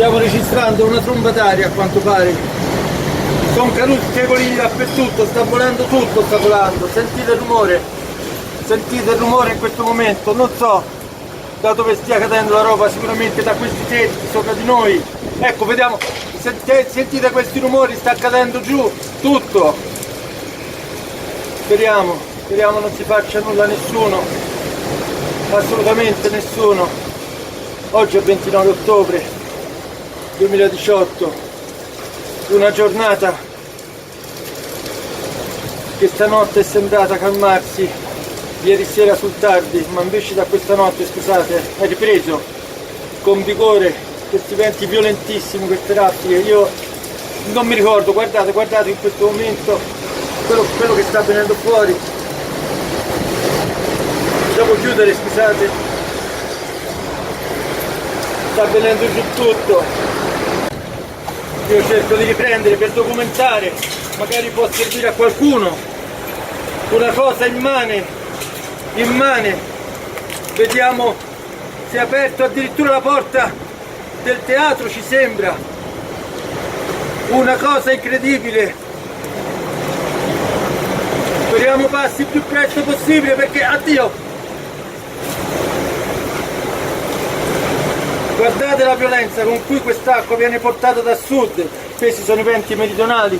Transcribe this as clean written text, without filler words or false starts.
Stiamo registrando una tromba d'aria a quanto pare. Sono caduti tecolini dappertutto, sta volando tutto, sta volando. Sentite il rumore. Sentite il rumore in questo momento. Non so da dove stia cadendo la roba, sicuramente da questi tetti sopra di noi. Ecco, vediamo. Sentite questi rumori, sta cadendo giù tutto. Speriamo non si faccia nulla a nessuno. Assolutamente nessuno. Oggi è 29 ottobre 2018, una giornata che stanotte è sembrata calmarsi ieri sera sul tardi, ma invece da questa notte, scusate, è ripreso con vigore questi venti violentissimi, queste raffiche. Io non mi ricordo, guardate in questo momento quello che sta venendo fuori. Devo chiudere, scusate, sta venendo giù tutto. Io cerco di riprendere per documentare, magari può servire a qualcuno. Una cosa immane. Vediamo, si è aperto addirittura la porta del teatro, ci sembra. Una cosa incredibile. Speriamo passi il più presto possibile perché, addio! Guardate la violenza con cui quest'acqua viene portata da sud, questi sono i venti meridionali.